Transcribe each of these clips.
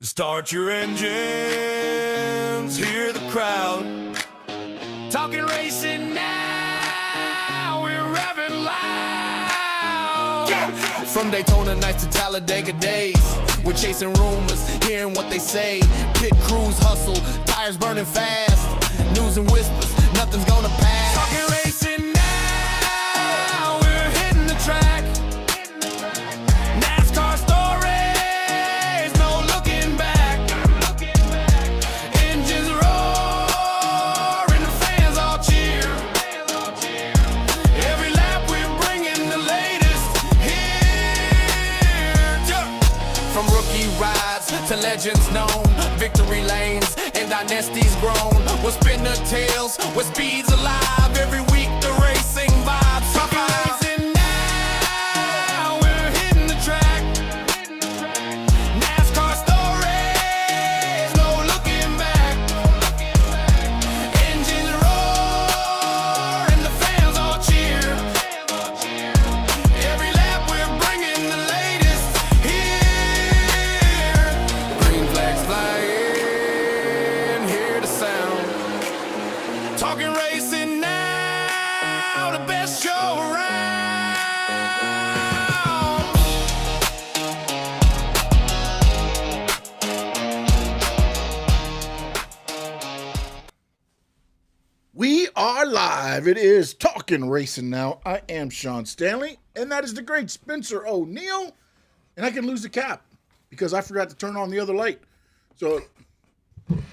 Start your engines, hear the crowd. Talking racing now, we're revving loud. From Daytona nights to Talladega days, we're chasing rumors, hearing what they say. Pit crews hustle, tires burning fast. News and whispers, nothing's gonna pass. Talking racing now, we're hitting the track. NASCAR stories, no looking back. Engines roar and the fans all cheer. Every lap we're bringing the latest here. From rookie rides to legends known, victory lanes and dynasties grown. We'll spin the tales where speed's alive. Every week the racing vibes. Talking racing now, we're hitting the track. NASCAR stories, no looking back. Engines roar and the fans all cheer. Every lap we're bringing the latest here. Green flags flying, hear the sound. Talking racing now, the best show around. We are live. It is Talking Racing now. I am Sean Stanley, and that is the great Spencer O'Neill. And I can lose the cap because I forgot to turn on the other light. So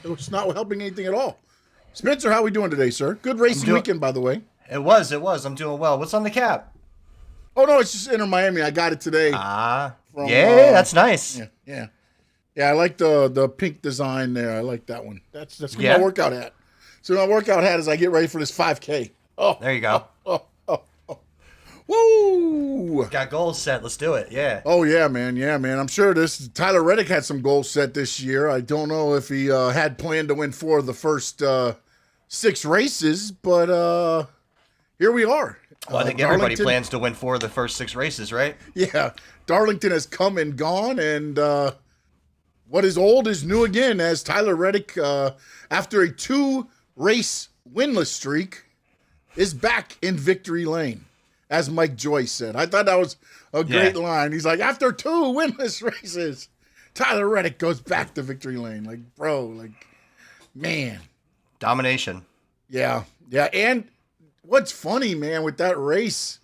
it's not helping anything at all. Spencer, how we doing today, sir? Good racing weekend, by the way. It was. I'm doing well. What's on the cap? Oh, no, it's just Inter Miami. I got it today. Yeah, from, that's nice. Yeah. I like the pink design there. I like that one. That's what Yeah. my workout hat. So my workout hat as I get ready for this 5K. Oh, There you go. woo! Got goals set. Let's do it. Yeah. Oh, yeah, man. I'm sure Tyler Reddick had some goals set this year. I don't know if he had planned to win 4 of the first 6 races, but here we are. Well, I think everybody Darlington- plans to win 4 of the first 6 races, right? Yeah, Darlington has come and gone, and what is old is new again, as Tyler Reddick, after a 2-race winless streak, is back in victory lane, as Mike Joyce said. I thought that was a great line. He's like, after 2 winless races, Tyler Reddick goes back to victory lane. Like, bro, man. Domination. Yeah. And what's funny, man, with that race,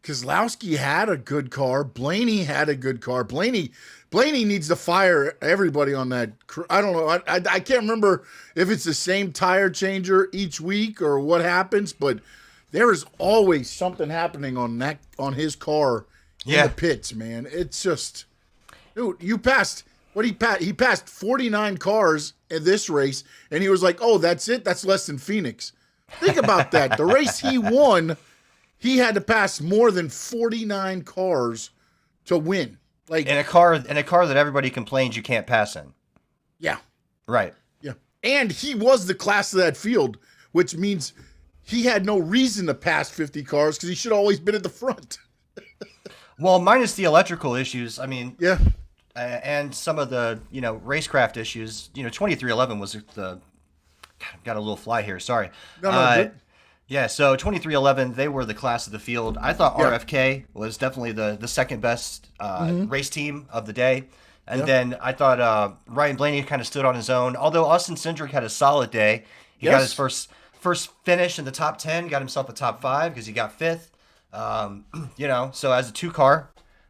Keselowski had a good car. Blaney had a good car. Blaney needs to fire everybody on that. I don't know. I can't remember if it's the same tire changer each week or what happens, but there is always something happening on his car in the pits, man. It's just, dude, he passed 49 cars in this race, and he was like, oh, that's it? That's less than Phoenix. Think about that. The race he won, he had to pass more than 49 cars to win. In a car that everybody complains you can't pass in. Yeah. Right. Yeah. And he was the class of that field, which means he had no reason to pass 50 cars because he should have always been at the front. Well, minus the electrical issues, I mean, Yeah. and some of the, racecraft issues, 2311 was the, got a little fly here. Sorry. No, good. Yeah, so 2311, they were the class of the field. I thought Yeah. RFK was definitely the second best race team of the day. And then I thought Ryan Blaney kind of stood on his own. Although Austin Cindric had a solid day. He got his first finish in the top 10, got himself a top 5 because he got 5th. So as a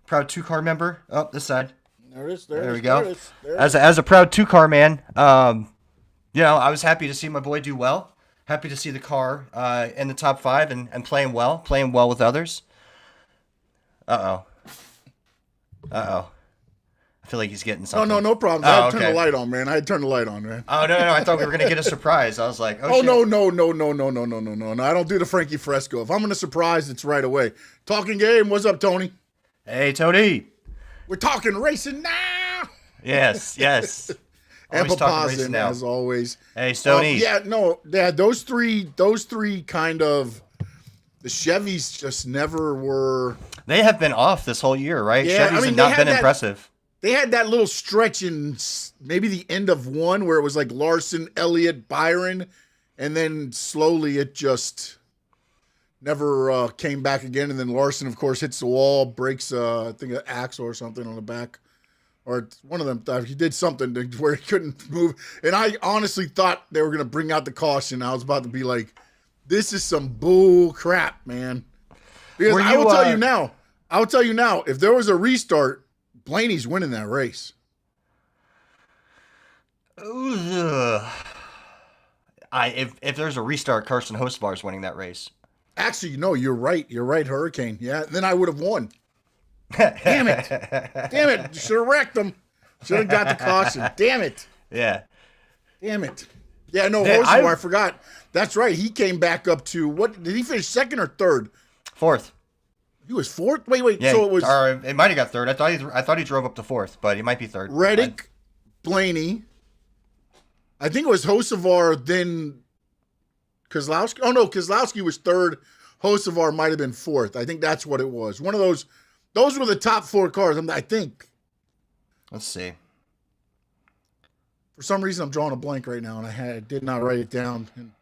proud 2-car member. Oh, this side. There it is. There we go. As a proud 2-car man, I was happy to see my boy do well. Happy to see the car in the top 5 and playing well with others. Uh-oh. I feel like he's getting something. No problem. I had to turn the light on, man. I Oh, no. I thought we were going to get a surprise. I was like, oh, shit. No. I don't do the Frankie Fresco. If I'm going to surprise, it's right away. Talking game. What's up, Tony? Hey, Tony. We're talking racing now. Yes. And Always talking Papa's racing in, now. as always. Hey, Stoney. Those three kind of, the Chevys just never were. They have been off this whole year, right? Yeah, Chevys have not been impressive. they had that little stretch in maybe the end of one where it was like Larson, Elliott, Byron, and then slowly it just never came back again. And then Larson, of course, hits the wall, breaks, I think, an axle or something on the back. Or one of them, he did something where he couldn't move. And I honestly thought they were going to bring out the caution. I was about to be like, this is some bull crap, man. Because I will tell you now, if there was a restart, Blaney's winning that race. If there's a restart, Carson Hocevar's winning that race. Actually, no, you're right. You're right, Hurricane. Yeah, then I would have won. Damn it. Damn it. Should have wrecked him. Should have got the caution. Damn it. Yeah. Damn it. Yeah, no, Hocevar, I forgot. That's right. He came back up to, what, did he finish second or third? Fourth. He was fourth? Wait. Yeah, so it was. Or it might have got third. I thought he drove up to fourth, but he might be third. Reddick, Blaney. I think it was Hocevar, then Kozlowski. Oh, no, Kozlowski was third. Hocevar might have been fourth. I think that's what it was. One of those. Those were the top four cars, I think. Let's see. For some reason, I'm drawing a blank right now, and I did not write it down. And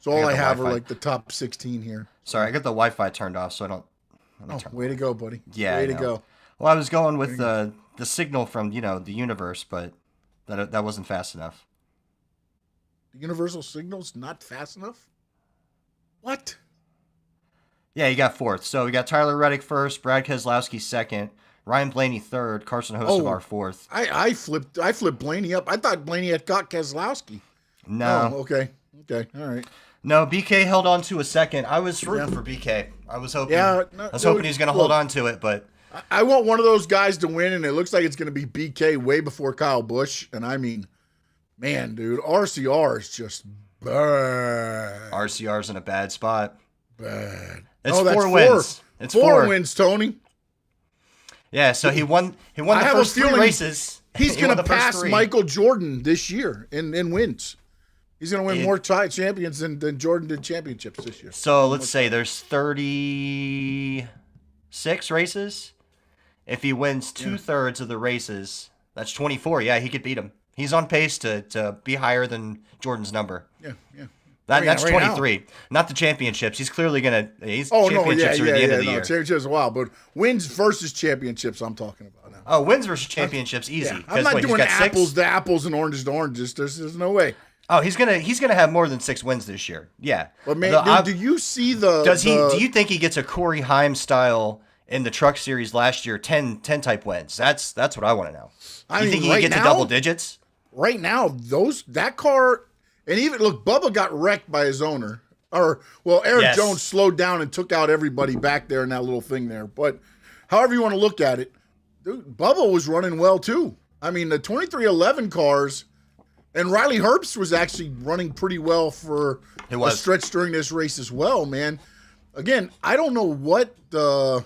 so all I have are like the top 16 here. Sorry, I got the Wi-Fi turned off, so I don't. Way to go, buddy. Yeah, way to go. Well, I was going with the signal from the universe, but that wasn't fast enough. The universal signal's not fast enough? What? Yeah, you got fourth. So we got Tyler Reddick first, Brad Keselowski second, Ryan Blaney third, Carson Hocevar fourth. I flipped Blaney up. I thought Blaney had got Keselowski. No. Oh, okay. Okay. All right. No, BK held on to a second. I was rooting for BK. I was hoping. Hoping he's going to hold on to it, but I want one of those guys to win, and it looks like it's going to be BK way before Kyle Busch. And I mean, man, dude, RCR is just bad. RCR's in a bad spot. Bad. It's 4 wins. It's 4 wins, Tony. Yeah, so he won the first 3 races. He's going to pass Michael Jordan this year in wins. He's going to win more champions than Jordan did championships this year. So let's say there's 36 races. If he wins 2/3 of the races, that's 24. Yeah, he could beat him. He's on pace to be higher than Jordan's number. Yeah. That's 23. Now. Not the championships. He's clearly going to. Championships are at the end of the year. Championships a while, but wins versus championships I'm talking about now. Oh, wins versus championships, easy. Yeah. I'm not doing apples to apples and oranges to oranges. There's no way. Oh, he's gonna have more than 6 wins this year. Yeah. But man, do you see the? Do you think he gets a Corey Haim style in the Truck Series last year? 10 type wins. That's what I want to know. Do you think he gets to double digits? Right now, that car. And even, look, Bubba got wrecked by his owner. Aaron Jones slowed down and took out everybody back there in that little thing there. But however you want to look at it, dude, Bubba was running well too. I mean, the 2311 cars, and Riley Herbst was actually running pretty well for a stretch during this race as well, man. Again, I don't know what the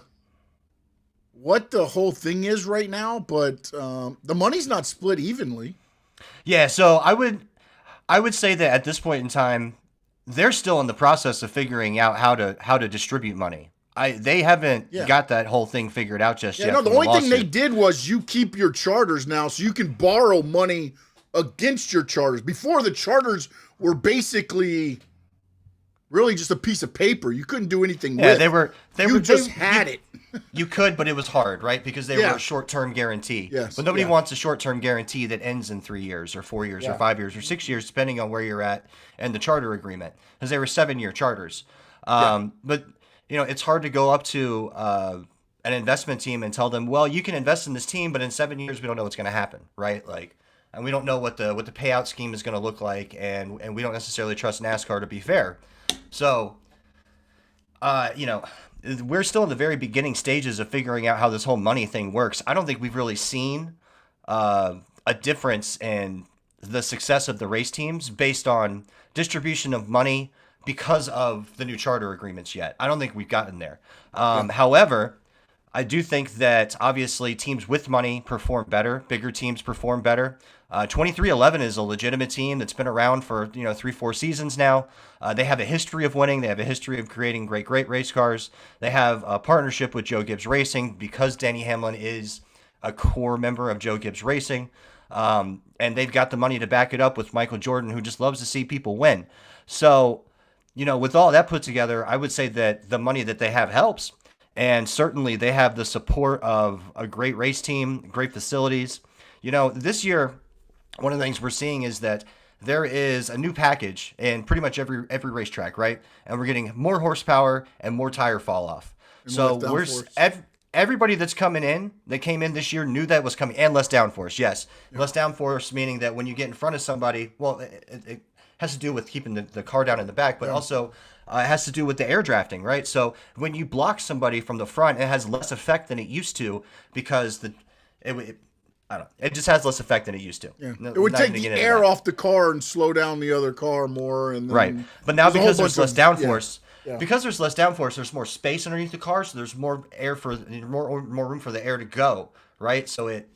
whole thing is right now, but the money's not split evenly. Yeah, so I would say that at this point in time, they're still in the process of figuring out how to distribute money. They haven't got that whole thing figured out just yet. No, the only thing they did was you keep your charters now, so you can borrow money against your charters. Before, the charters were basically really just a piece of paper. You couldn't do anything with. You just had it. You could, but it was hard, right? Because they were a short-term guarantee. Yes. But nobody wants a short-term guarantee that ends in 3 years or 4 years or 5 years or 6 years, depending on where you're at and the charter agreement, because they were 7-year charters. But it's hard to go up to an investment team and tell them, well, you can invest in this team, but in 7 years we don't know what's going to happen, right? And we don't know what the payout scheme is going to look like, and we don't necessarily trust NASCAR to be fair. So, we're still in the very beginning stages of figuring out how this whole money thing works. I don't think we've really seen a difference in the success of the race teams based on distribution of money because of the new charter agreements yet. I don't think we've gotten there. However, I do think that obviously teams with money perform better. Bigger teams perform better. 2311 is a legitimate team that's been around for 3-4 seasons now. They have a history of winning. They have a history of creating great race cars. They have a partnership with Joe Gibbs Racing because Denny Hamlin is a core member of Joe Gibbs Racing. And they've got the money to back it up with Michael Jordan, who just loves to see people win. So, with all that put together, I would say that the money that they have helps. And certainly they have the support of a great race team, great facilities. This year, one of the things we're seeing is that there is a new package in pretty much every racetrack, right? And we're getting more horsepower and more tire fall off. So everybody that's coming in, that came in this year, knew that was coming, and less downforce. Yes, less downforce, meaning that when you get in front of somebody, well, it has to do with keeping the car down in the back, but also it has to do with the air drafting, right? So when you block somebody from the front, it has less effect than it used to because I don't know. It just has less effect than it used to. Yeah. It would take the air off the car and slow down the other car more. And then right. But now because there's less downforce, because there's less downforce, there's more space underneath the car, so there's more air more room for the air to go, right? So it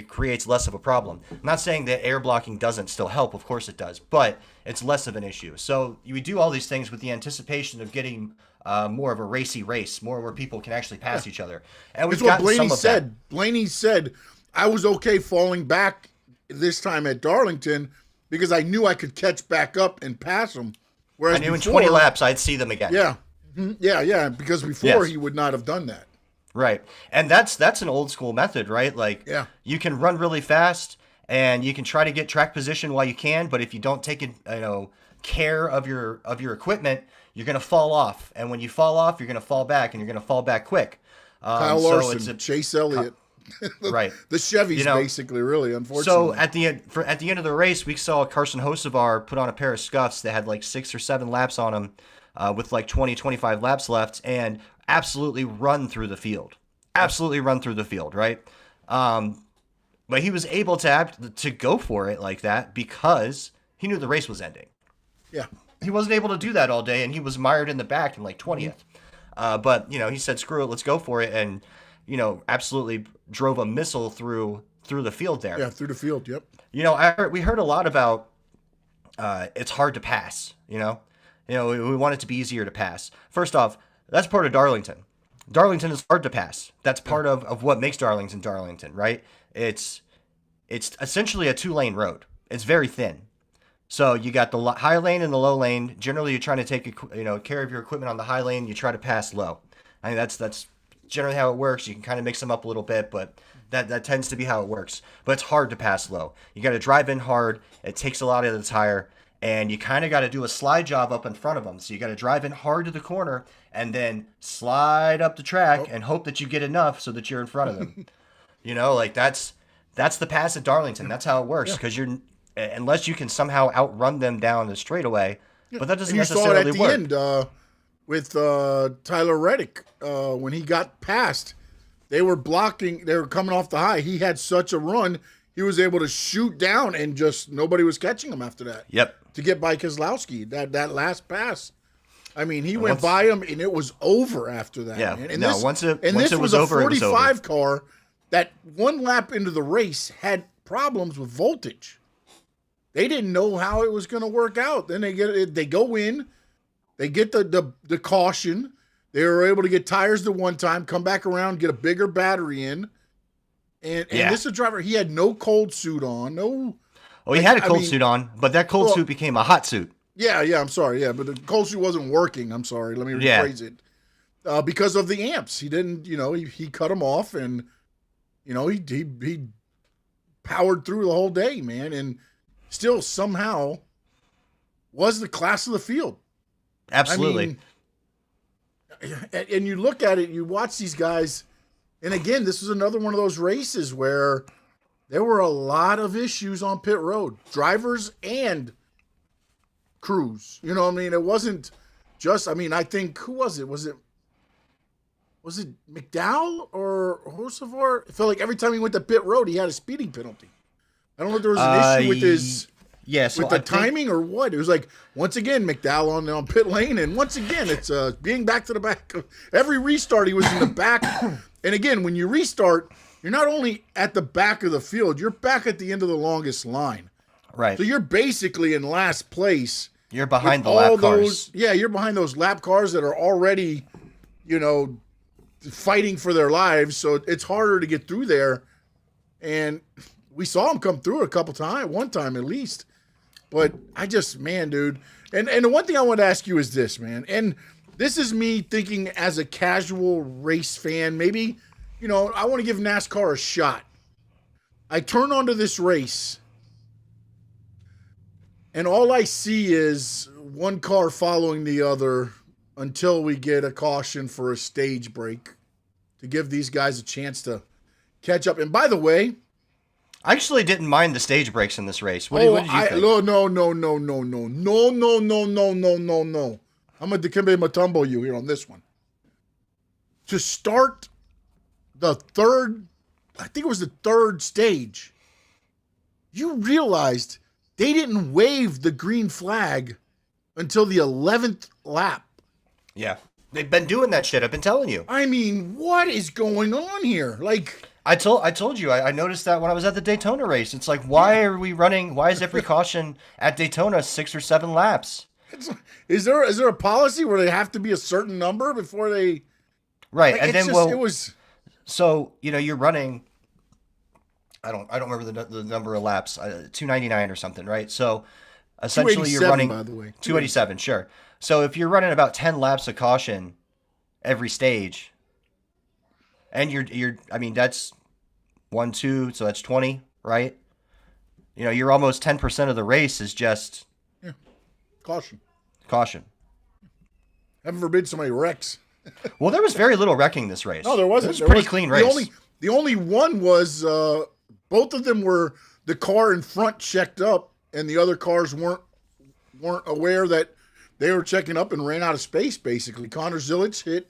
creates less of a problem. I'm not saying that air blocking doesn't still help. Of course it does, but it's less of an issue. So we do all these things with the anticipation of getting more of a racy race, more where people can actually pass each other. And we've got Blaney some of said. that. Blaney said, I was okay falling back this time at Darlington because I knew I could catch back up and pass them. Whereas I knew in 20 laps I'd see them again. Yeah. Yeah. Because before he would not have done that. Right. And that's an old school method, right? Like you can run really fast and you can try to get track position while you can, but if you don't take care of your equipment, you're going to fall off. And when you fall off, you're going to fall back, and you're going to fall back quick. Kyle Larson, Chase Elliott. Right. The Chevys basically, really, unfortunately. So at the end of the race, we saw Carson Hocevar put on a pair of scuffs that had like 6 or 7 laps on them with like 20, 25 laps left, and absolutely run through the field. Right? But he was able to go for it like that because he knew the race was ending. Yeah. He wasn't able to do that all day, and he was mired in the back in like 20th. But, he said, screw it, let's go for it, and, absolutely drove a missile through the field there. Yeah, through the field, yep. We heard a lot about it's hard to pass, we want it to be easier to pass. First off, that's part of Darlington. Darlington is hard to pass. That's part of what makes Darlington, right? It's essentially a 2-lane road. It's very thin. So you got the high lane and the low lane. Generally, you're trying to take care of your equipment on the high lane. You try to pass low. I mean, that's generally how it works. You can kind of mix them up a little bit, but that tends to be how it works. But it's hard to pass low. You got to drive in hard. It takes a lot out of the tire, and you kind of got to do a slide job up in front of them. So you got to drive in hard to the corner and then slide up the track and hope that you get enough so that you're in front of them. That's the pass at Darlington. That's how it works because unless you can somehow outrun them down the straightaway, but that doesn't necessarily work. You saw it at the end with Tyler Reddick when he got past. They were blocking. They were coming off the high. He had such a run. He was able to shoot down, and just nobody was catching him after that. Yep. To get by Keselowski, that last pass. I mean, he went by him, and it was over after that. Yeah. Man. Once it was was a over, 45 car that one lap into the race had problems with voltage. They didn't know how it was going to work out. Then they go in, they get the caution. They were able to get tires the one time, come back around, get a bigger battery in. And this is a driver, he had no cold suit on. No. Oh, he had a cold suit on, but that cold suit became a hot suit. Yeah, I'm sorry. Yeah, but the cold suit wasn't working. I'm sorry. Let me rephrase it. Because of the amps. He didn't, he cut them off, and, he powered through the whole day, man. And still somehow was the class of the field. Absolutely. I mean, and you look at it, you watch these guys, and again, this was another one of those races where there were a lot of issues on pit road, drivers and crews. You know what I mean? It wasn't just, I think, who was it? Was it McDowell or Hocevar? It felt like every time he went to pit road, he had a speeding penalty. I don't know if there was an issue with his timing or what. It was like, once again, McDowell on pit lane, and once again, it's being back to the back. Every restart, he was in the back. And again, when you restart, you're not only at the back of the field, you're back at the end of the longest line. Right. So you're basically in last place. You're behind the lap cars. Yeah, you're behind those lap cars that are already, fighting for their lives, so it's harder to get through there. And we saw them come through it one time at least. But I just, man, dude. And the one thing I want to ask you is this, man. And this is me thinking as a casual race fan. Maybe, I want to give NASCAR a shot. I turn onto this race, and all I see is one car following the other until we get a caution for a stage break to give these guys a chance to catch up. And by the way, I actually didn't mind the stage breaks in this race. What did you think? No. I'm going to Dikembe Mutombo you here on this one. To start the third, I think it was the third stage, you realized they didn't wave the green flag until the 11th lap. Yeah. They've been doing that shit. I've been telling you. I mean, what is going on here? Like, I told you, I noticed that when I was at the Daytona race. It's like, why is every caution at Daytona 6 or 7 laps? Is there a policy where they have to be a certain number before they... Right, like, and then, it was... So, you're running, I don't remember the number of laps, 299 or something, right? So, essentially you're running... by the way. 287, sure. So, if you're running about 10 laps of caution every stage... And you're I mean, that's 1, 2, so that's 20, right? You're almost 10% of the race is just Caution. Heaven forbid somebody wrecks. Well, there was very little wrecking this race. No, there wasn't. It was a pretty clean race. The only one was both of them were the car in front checked up, and the other cars weren't aware that they were checking up and ran out of space. Basically, Connor Zilic hit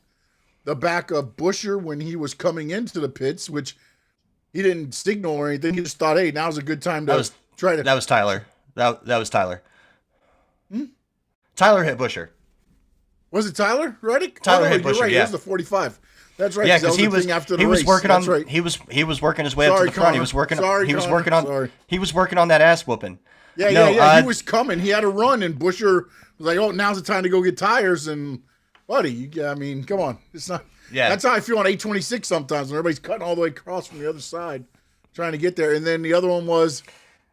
the back of Busher when he was coming into the pits, which he didn't signal or anything. He just thought, hey, now's a good time to try to... That was Tyler. That was Tyler. Tyler hit Busher. Was it Tyler Reddick? Tyler hit Busher, you're right. yeah. It was the 45. That's right. Yeah, because he was working on... Right. He was working his way up to the front. Connor. He was working Sorry. He was working on that ass whooping. Yeah. He was coming. He had a run, and Busher was like, oh, now's the time to go get tires, and... Buddy, come on. It's not. Yeah. That's how I feel on 826 sometimes when everybody's cutting all the way across from the other side, trying to get there. And then the other one was,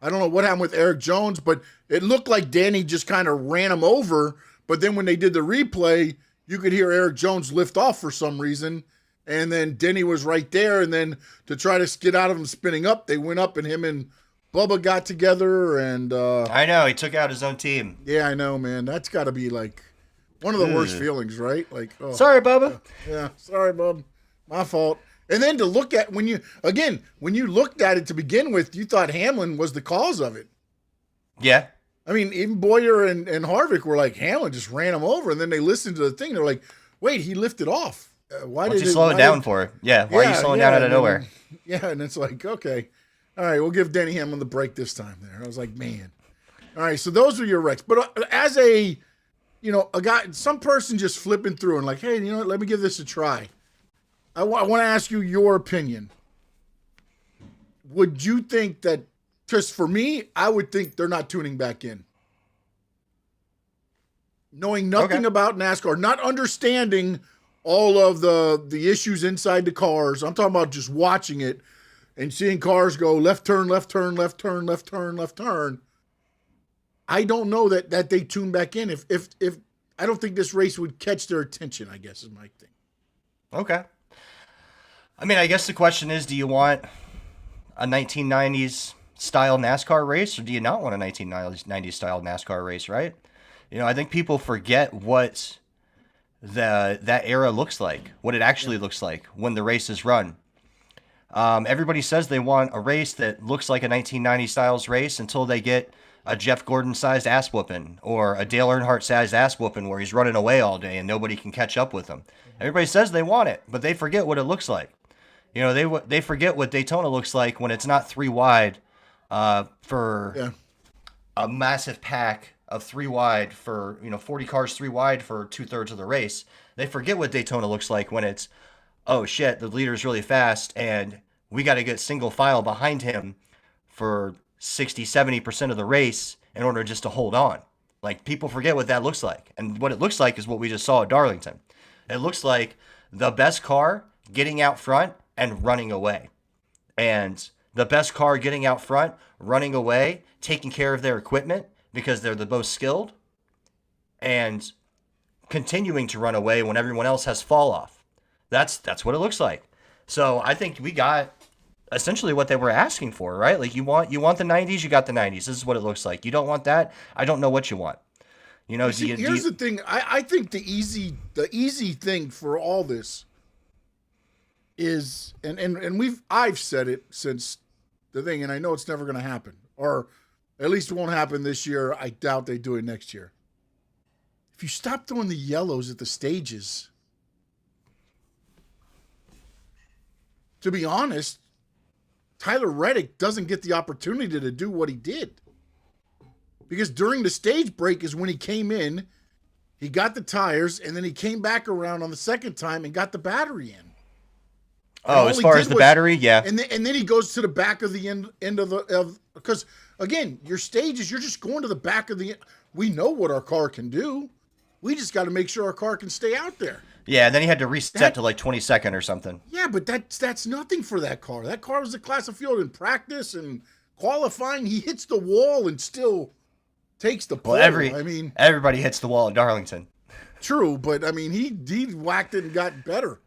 I don't know what happened with Eric Jones, but it looked like Denny just kind of ran him over. But then when they did the replay, you could hear Eric Jones lift off for some reason. And then Denny was right there. And then to try to get out of him spinning up, they went up and him and Bubba got together. And I know. He took out his own team. Yeah, I know, man. That's got to be like one of the worst feelings, right? Like, oh, sorry, Bubba. Yeah, sorry, Bub. My fault. And then to look at when you looked at it to begin with, you thought Hamlin was the cause of it. Yeah. I mean, even Boyer and Harvick were like, Hamlin just ran him over, and then they listened to the thing. They're like, wait, he lifted off. Why did you slow it down for it? Yeah. Why are you slowing down out of nowhere? Yeah, and it's like, okay, all right, we'll give Denny Hamlin the break this time. There, I was like, man. All right, so those were your wrecks, but as a guy, some person just flipping through and like, hey, what? Let me give this a try. I want to ask you your opinion. Would you think that, because for me, I would think they're not tuning back in. Knowing nothing about NASCAR, not understanding all of the issues inside the cars. I'm talking about just watching it and seeing cars go left turn, left turn, left turn, left turn, left turn. I don't know that they tune back in. If I don't think this race would catch their attention, I guess is my thing. Okay. I mean, I guess the question is, do you want a 1990s style NASCAR race, or do you not want a 1990s style NASCAR race, right? I think people forget what that era looks like, what it actually looks like when the race is run. Everybody says they want a race that looks like a 1990 styles race until they get a Jeff Gordon-sized ass whooping or a Dale Earnhardt-sized ass whooping where he's running away all day and nobody can catch up with him. Everybody says they want it, but they forget what it looks like. They forget what Daytona looks like when it's not 3 wide for a massive pack of 3 wide for 40 cars 3 wide for 2/3 of the race. They forget what Daytona looks like when it's, oh shit, the leader's really fast and we got to get single file behind him for 60-70% of the race in order just to hold on. Like, people forget what that looks like. And what it looks like is what we just saw at Darlington. It looks like the best car getting out front and running away. And the best car getting out front, running away, taking care of their equipment because they're the most skilled, and continuing to run away when everyone else has fall off. That's what it looks like. So I think we got essentially what they were asking for, right? Like you want the 90s, you got the 90s. This is what it looks like. You don't want that, I don't know what you want. You know, here's the thing. I think the easy thing for all this is, and I've said it since the thing, and I know it's never going to happen, or at least it won't happen this year. I doubt they do it next year. If you stop throwing the yellows at the stages, to be honest, Tyler Reddick doesn't get the opportunity to do what he did. Because during the stage break is when he came in, he got the tires, and then he came back around on the second time and got the battery in. Oh, as far as the battery, yeah. And then he goes to the back of the end of because again, your stages, you're just going to the back of the end. We know what our car can do. We just got to make sure our car can stay out there. Yeah, and then he had to reset to like 22nd or something. Yeah, but that's nothing for that car. That car was a class of field in practice and qualifying. He hits the wall and still takes the pole. Well, everybody hits the wall at Darlington. True, but I mean, he whacked it and got better.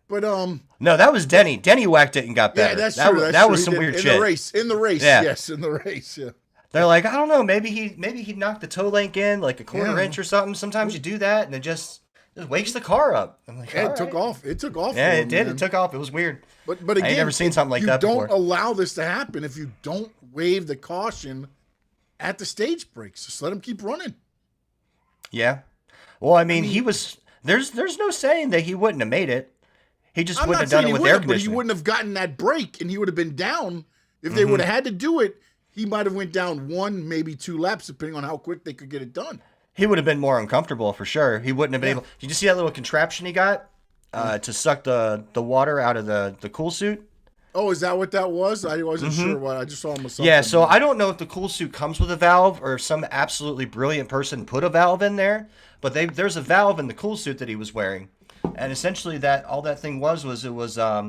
But no, that was Denny. Denny whacked it and got better. Yeah, that's true. That was some weird shit. In the race, yeah. Yes, in the race, yeah. They're like, I don't know, maybe he knocked the toe link in like a quarter inch or something. Sometimes you do that and it just wakes the car up. I'm like, yeah, it took off. It took off. Yeah, it did. Man. It took off. It was weird. But again, I ain't never seen something like that before. You don't allow this to happen if you don't wave the caution at the stage breaks. Just let him keep running. Yeah. Well, I mean he was. There's no saying that he wouldn't have made it. He just wouldn't have done it with air conditioning. But he wouldn't have gotten that break, and he would have been down. If they would have had to do it, he might have went down 1, maybe 2 laps, depending on how quick they could get it done. He would have been more uncomfortable for sure. He wouldn't have been able. Did you see that little contraption he got to suck the water out of the cool suit? Oh, is that what that was? I wasn't sure what. I just saw him. Yeah, so I don't know if the cool suit comes with a valve or if some absolutely brilliant person put a valve in there. But there's a valve in the cool suit that he was wearing, and essentially all that thing was essentially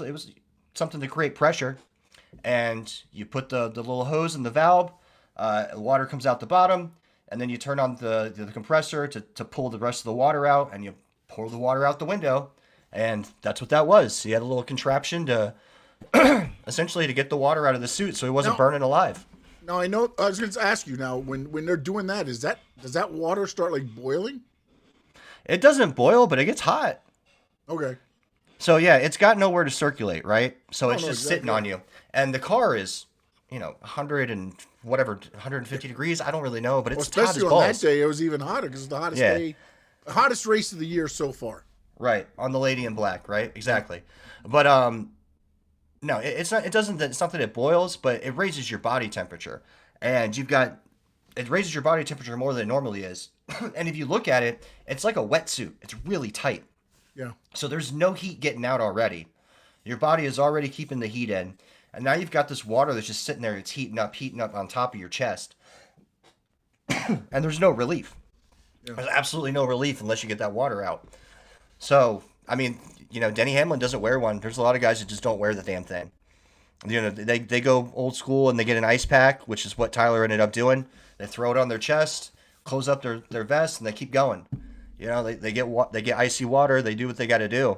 it was something to create pressure, and you put the little hose in the valve. Water comes out the bottom, and then you turn on the compressor to pull the rest of the water out, and you pour the water out the window, and that's what that was. He had a little contraption to essentially to get the water out of the suit so he wasn't burning alive. Now I know. I was going to ask you now when they're doing that, does that water start like boiling? It doesn't boil, but it gets hot. Okay. So yeah, it's got nowhere to circulate, right? So it's just sitting on you, and the car is, 100 and whatever, 150 degrees. I don't really know, but it's hot as balls. Especially on that day, it was even hotter because it's the hottest day, hottest race of the year so far. Right, on the Lady in Black, right? Exactly. But no, it's not. It's not that it boils, but it raises your body temperature, and it raises your body temperature more than it normally is. And if you look at it, it's like a wetsuit. It's really tight. Yeah. So there's no heat getting out already. Your body is already keeping the heat in. And now you've got this water that's just sitting there. It's heating up on top of your chest. And there's no relief. Yeah. There's absolutely no relief unless you get that water out. So, I mean, Denny Hamlin doesn't wear one. There's a lot of guys that just don't wear the damn thing. They go old school and they get an ice pack, which is what Tyler ended up doing. They throw it on their chest, close up their vest, and they keep going. They get icy water. They do what they got to do.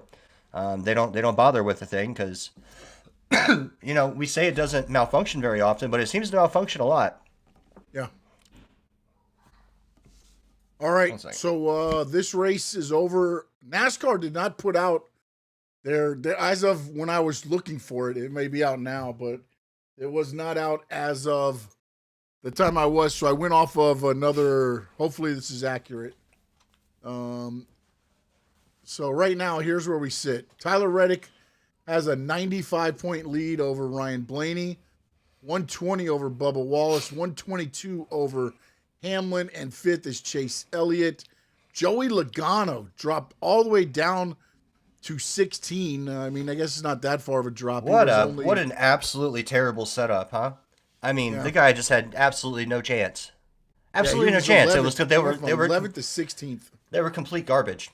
They don't bother with the thing because, we say it doesn't malfunction very often, but it seems to malfunction a lot. Yeah. All right. So this race is over. NASCAR did not put out their as of when I was looking for it. It may be out now, but it was not out as of the time I was. So I went off of another. Hopefully this is accurate. So right now, here's where we sit. Tyler Reddick has a 95-point lead over Ryan Blaney, 120 over Bubba Wallace, 122 over Hamlin, and 5th is Chase Elliott. Joey Logano dropped all the way down to 16. I mean, I guess it's not that far of a drop. What an absolutely terrible setup, huh? I mean, the guy just had absolutely no chance. Absolutely no chance. 11th, It was they were 11th to 16th. They were complete garbage.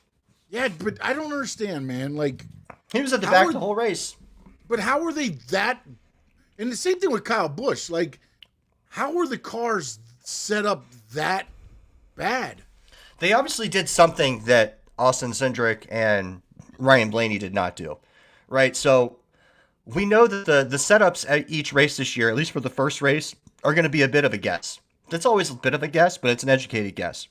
Yeah, but I don't understand, man. Like, He was at the How back are- the whole race. but how are they that? And the same thing with Kyle Busch. Like, how are the cars set up that bad? They obviously did something that Austin Cindric and Ryan Blaney did not do, right? So we know that the setups at each race this year, at least for the first race, are going to be a bit of a guess. That's always a bit of a guess, but it's an educated guess.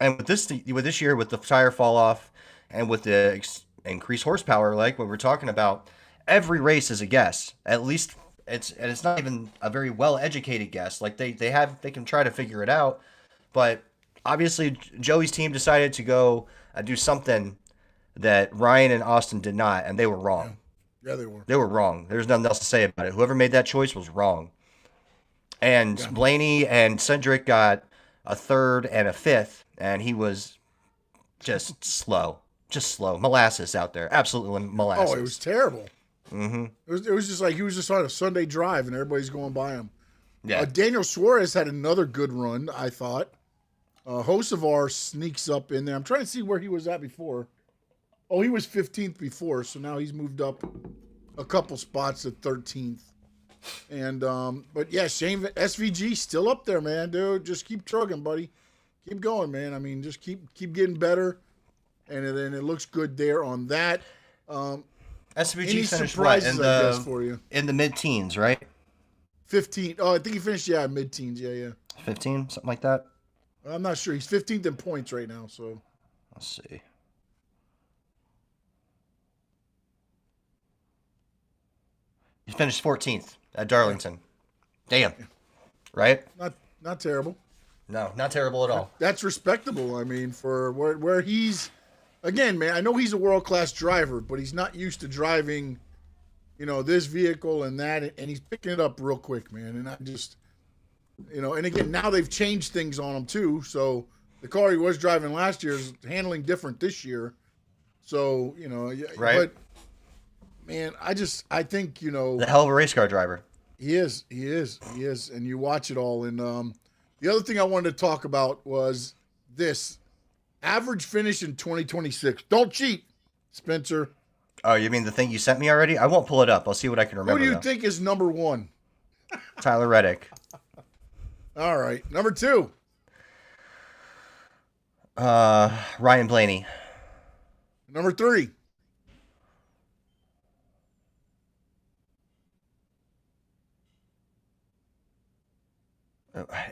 And with this year, with the tire fall off and with the increased horsepower, like what we're talking about, every race is a guess. At least it's not even a very well educated guess. Like they can try to figure it out, but obviously Joey's team decided to go do something that Ryan and Austin did not, and they were wrong. Yeah, they were. They were wrong. There's nothing else to say about it. Whoever made that choice was wrong. And Blaney and Cindric got a third and a fifth, and he was just slow. Molasses out there. Absolutely molasses. Oh, it was terrible. Mm-hmm. It was just like he was just on a Sunday drive, and everybody's going by him. Yeah. Daniel Suarez had another good run, I thought. Hocevar sneaks up in there. I'm trying to see where he was at before. Oh, he was 15th before, so now he's moved up a couple spots to 13th. And but yeah, Shane SVG still up there, man, dude. Just keep trucking, buddy. Keep going, man. I mean, just keep getting better, and then it looks good there on that. SVG finished surprises, I guess, for you? In the mid-teens, right? 15. Oh, I think he finished mid-teens. Yeah. 15, something like that. I'm not sure. He's 15th in points right now, so Let's see. He finished 14th at Darlington. Damn. Right? not terrible. No, not terrible at all. That's respectable. I mean, for where he's, again, man, I know he's a world-class driver, but he's not used to driving, this vehicle and that, and he's picking it up real quick, man. And I just, and again, now they've changed things on him too. So the car he was driving last year is handling different this year. So, Right. But, man, I think, The hell of a race car driver. He is. And you watch it all. And the other thing I wanted to talk about was this average finish in 2026. Don't cheat, Spencer. Oh, you mean the thing you sent me already? I won't pull it up. I'll see what I can remember. Who do you though. think is number one? Tyler Reddick. All right. Number two. Ryan Blaney. Number three.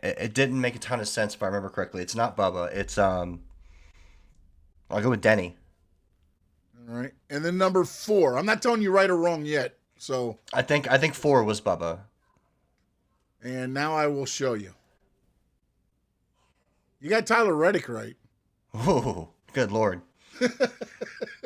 It didn't make a ton of sense if I remember correctly. It's not Bubba. It's I'll go with Denny. All right. And then number four. I'm not telling you right or wrong yet. So I think 4 was Bubba. and now I will show you. You got Tyler Reddick right. Ooh, good lord.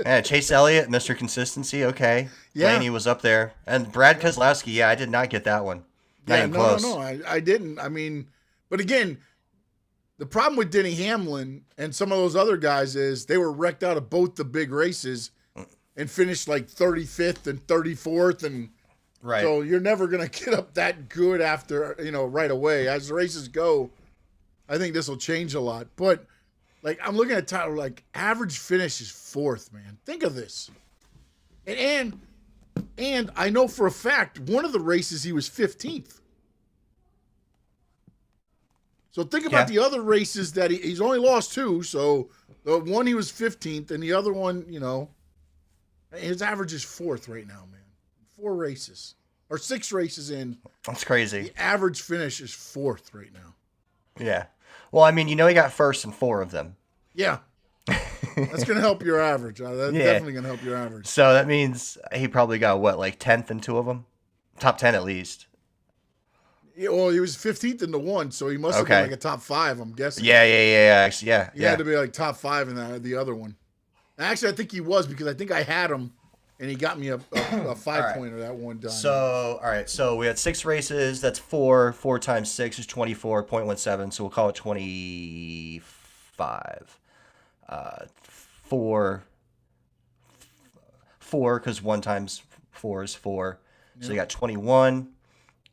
Yeah, Chase Elliott, Mr. Consistency, okay. Yeah. Blaney was up there. And Brad Keselowski, yeah, I did not get that one. Not even close. No, I didn't. I mean, but again, the problem with Denny Hamlin and some of those other guys is they were wrecked out of both the big races and finished like 35th and 34th. And Right. so you're never going to get up that good after, right away. As the races go, I think this will change a lot. But, like, I'm looking at Tyler, like, average finish is 4th, man. Think of this. And I know for a fact, one of the races he was 15th. So think about the other races that he's only lost 2. So the one he was 15th, and the other one, his average is 4th right now, man. 4 races or 6 races in. That's crazy. The average finish is 4th right now. Yeah. Well, I mean, he got first in 4 of them. Yeah. That's going to help your average. That's definitely going to help your average. So that means he probably got, what, like 10th in 2 of them? Top 10 at least. Yeah, well, he was 15th in the one, so he must have been like a top 5, I'm guessing. Yeah. Actually, yeah. He had to be like top 5 in the other one. Actually, I think he was because I think I had him, and he got me a 5-pointer that one time. So, all right. So we had 6 races. That's 4. 4 times 6 is 24.17. So we'll call it 25. 4 because 1 times 4 is 4. So you got 21.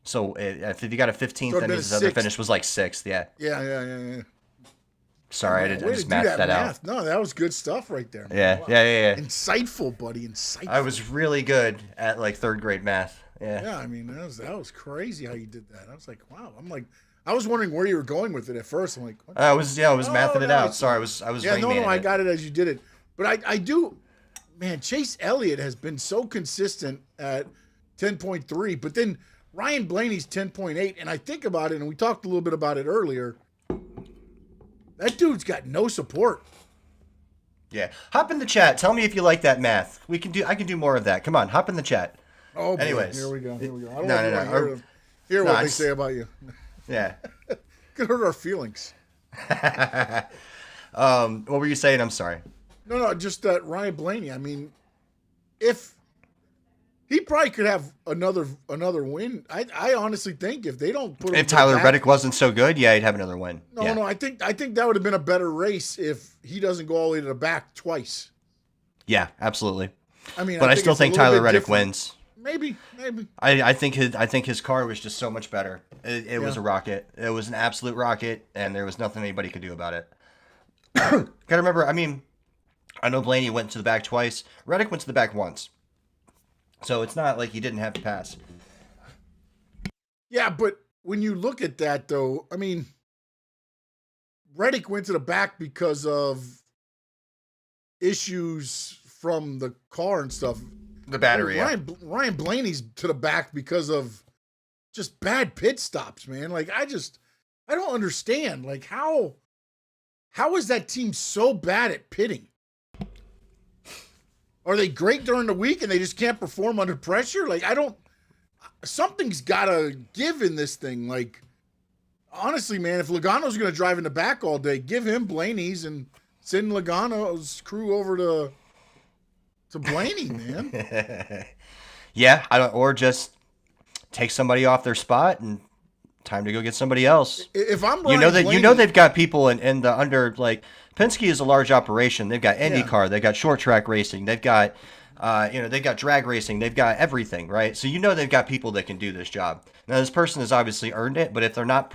So if you got a 15th, then his other finish was like 6th. Yeah. Yeah. Sorry, I just mathed that out. No, that was good stuff right there, man. Yeah, Wow. yeah. Insightful, buddy. Insightful. I was really good at like third grade math. Yeah. Yeah, I mean that was crazy how you did that. I was like, wow. I was wondering where you were going with it at first. I'm like, what? I was mathing it out. Sorry, I was yeah, no, I it. got it as you did it. But I do, man. Chase Elliott has been so consistent at 10.3, but then Ryan Blaney's 10.8, and I think about it, and we talked a little bit about it earlier. That dude's got no support. Yeah, hop in the chat. Tell me if you like that math. I can do more of that. Come on, hop in the chat. Oh, anyways, here we go. I don't no. Hear what they say about you. Yeah, could hurt our feelings. What were you saying? I'm sorry. No, just that Ryan Blaney. I mean, if he probably could have another win. I honestly think if they don't put him if Tyler Reddick wasn't so good, yeah, he'd have another win. No, I think that would have been a better race if he doesn't go all the way to the back twice. Yeah, absolutely. I mean, but I still think Tyler Reddick wins. Maybe. I think his car was just so much better. It was a rocket. It was an absolute rocket, and there was nothing anybody could do about it. Gotta remember. I mean, I know Blaney went to the back twice. Reddick went to the back once. So it's not like he didn't have to pass. Yeah, but when you look at that, though, I mean, Reddick went to the back because of issues from the car and stuff. The battery. Ryan Blaney's to the back because of just bad pit stops, man. Like, I don't understand. Like, how is that team so bad at pitting? Are they great during the week and they just can't perform under pressure? Like, something's got to give in this thing. Like, honestly, man, if Logano's going to drive in the back all day, give him Blaney's and send Logano's crew over to Blaney, man. Yeah, or just take somebody off their spot and time to go get somebody else. If I'm Ryan Blaney, they've got people in the under, like, Penske is a large operation. They've got IndyCar, they've got short track racing, they've got they've got drag racing, they've got everything, right? So they've got people that can do this job. Now this person has obviously earned it, but if they're not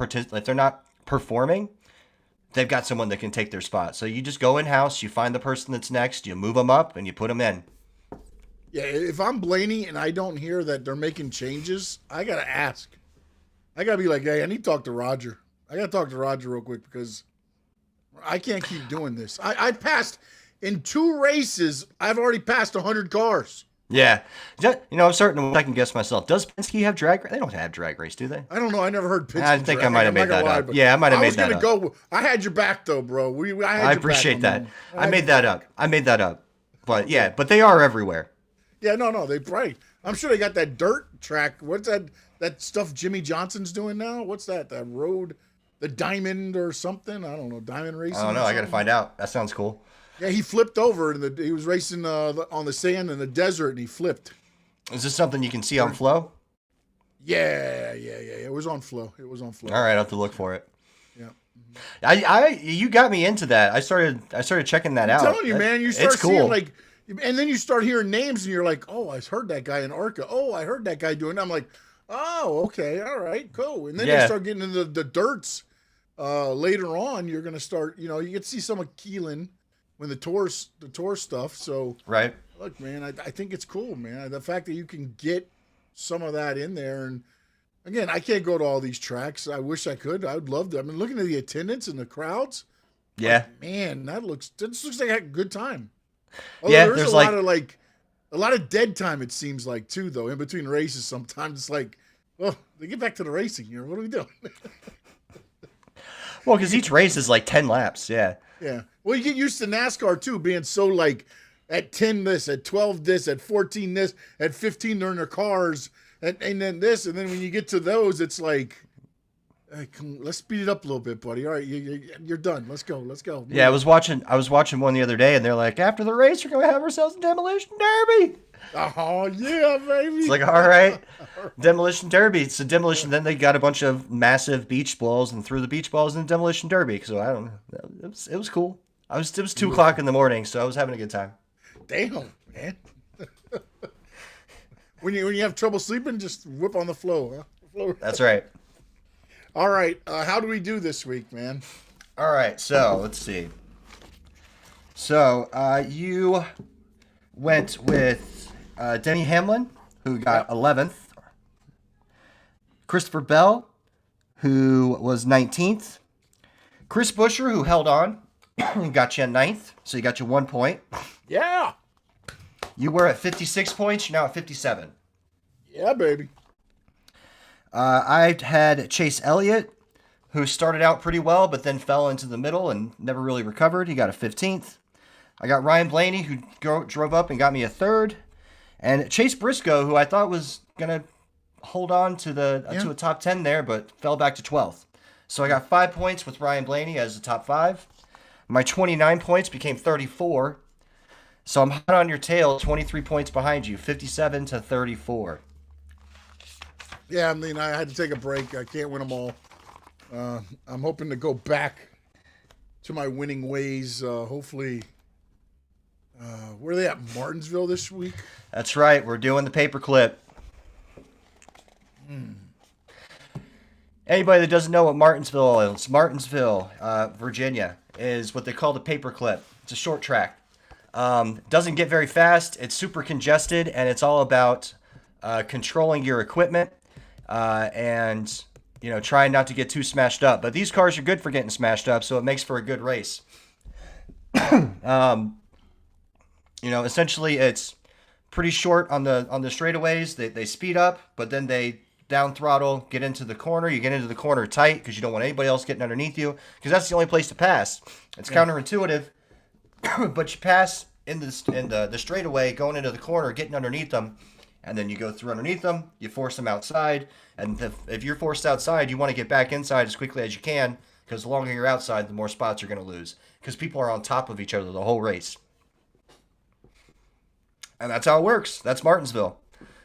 performing, they've got someone that can take their spot. So you just go in house, you find the person that's next, you move them up, and you put them in. Yeah, if I'm Blaney and I don't hear that they're making changes, I gotta ask. I gotta be like, hey, I need to talk to Roger. I gotta talk to Roger real quick because I can't keep doing this. I passed in 2 races. I've already passed 100 cars. Yeah, I'm starting to second guess myself. Does Penske have drag race? They don't have drag race, do they? I don't know. I never heard Penske. I think I might have made that up. Yeah, I might have made that up. I had your back though, bro. I appreciate that. I made that up. But yeah, but they are everywhere. Yeah, no, they right. I'm sure they got that dirt track. What's that stuff Jimmy Johnson's doing now? What's that? That road, the Diamond or something? I don't know. Diamond racing. I don't know. I got to find out. That sounds cool. Yeah, he flipped over and he was racing on the sand in the desert and he flipped. Is this something you can see on Flow? Yeah. It was on Flow. All right, I'll have to look for it. Yeah. You got me into that. I started checking that out. I'm telling you, man, you start seeing like, and then you start hearing names and you're like, oh, I heard that guy in ARCA. Oh, I heard that guy doing that. I'm like, oh, okay, all right, cool. And then you start getting into the dirts. Later on, you're gonna start. You get to see some of Keelan when the tour stuff. So right. Look, man, I think it's cool, man. The fact that you can get some of that in there, and again, I can't go to all these tracks. I wish I could. I would love to. I mean, looking at the attendance and the crowds. Yeah, like, man, this looks like a good time. Although there's a lot of dead time. It seems like too, though, in between races. Sometimes it's like, well, they get back to the racing here. What are we doing? Well, because each race is like 10 laps. Yeah. Yeah. Well, you get used to NASCAR too, being so like at 10 this, at 12 this, at 14 this, at 15 they're in their cars, and then this, and then when you get to those, it's like, hey, let's speed it up a little bit, buddy. All right, you're done. Let's go. Yeah, I was watching one the other day, and they're like, after the race, we're gonna have ourselves a demolition derby. Oh yeah, baby. It's like, all right, demolition derby. It's a demolition. Then they got a bunch of massive beach balls and threw the beach balls in the demolition derby. So I don't know. It was cool. It was 2:00 in the morning, so I was having a good time. Damn, man. when you have trouble sleeping, just whip on the flow, huh? That's right. All right. How do we do this week, man? All right, so let's see. So you went with Denny Hamlin, who got 11th. Christopher Bell, who was 19th. Chris Buescher, who held on, got you at 9th, so you got you 1 point. Yeah. You were at 56 points, you're now at 57. Yeah, baby. I had Chase Elliott, who started out pretty well, but then fell into the middle and never really recovered. He got a 15th. I got Ryan Blaney, who drove up and got me a 3rd. And Chase Briscoe, who I thought was going to hold on to to a top 10 there, but fell back to 12th. So I got 5 points with Ryan Blaney as the top 5. My 29 points became 34. So I'm hot on your tail, 23 points behind you, 57 to 34. Yeah, I mean, I had to take a break. I can't win them all. I'm hoping to go back to my winning ways. Hopefully, where are they at? Martinsville this week? That's right. We're doing the paperclip. Anybody that doesn't know what Martinsville is, Martinsville, Virginia, is what they call the paperclip. It's a short track. Doesn't get very fast. It's super congested, and it's all about controlling your equipment and trying not to get too smashed up. But these cars are good for getting smashed up, so it makes for a good race. Essentially, it's pretty short on the straightaways. They speed up, but then they down throttle, get into the corner. You get into the corner tight because you don't want anybody else getting underneath you, because that's the only place to pass. It's counterintuitive, but you pass in the straightaway, going into the corner, getting underneath them, and then you go through underneath them. You force them outside, and if you're forced outside, you want to get back inside as quickly as you can, because the longer you're outside, the more spots you're going to lose, because people are on top of each other the whole race. And that's how it works. That's Martinsville.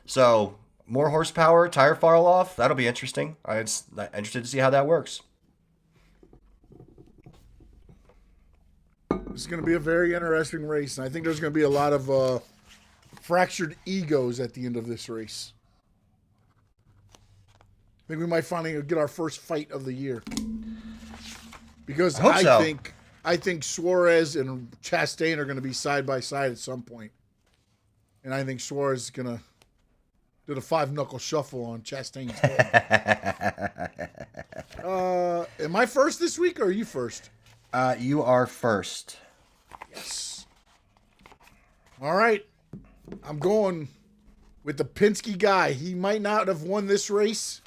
So more horsepower, tire fall off. That'll be interesting. I'm interested to see how that works. This is going to be a very interesting race, and I think there's going to be a lot of fractured egos at the end of this race. I think we might finally get our first fight of the year, because I think Suarez and Chastain are going to be side by side at some point, and I think Suarez is going to do the 5-knuckle shuffle on Chastain's head. Am I first this week, or are you first? You are first. Yes. All right. I'm going with the Penske guy. He might not have won this race.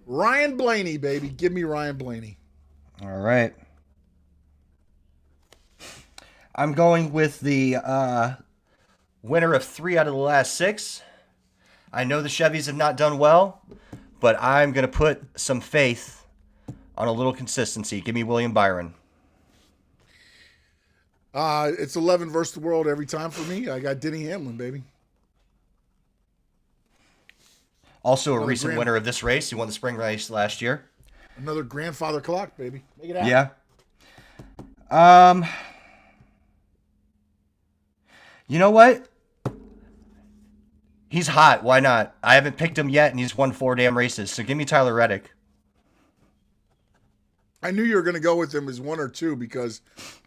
Ryan Blaney, baby. Give me Ryan Blaney. All right. I'm going with the winner of 3 out of the last 6. I know the Chevys have not done well, but I'm going to put some faith on a little consistency. Give me William Byron. It's 11 versus the world every time for me. I got Denny Hamlin, baby. Also a recent winner of this race. He won the spring race last year. Another grandfather clock, baby. Make it happen. Yeah. You know what? He's hot. Why not? I haven't picked him yet, and he's won 4 damn races. So give me Tyler Reddick. I knew you were going to go with him as 1 or 2 because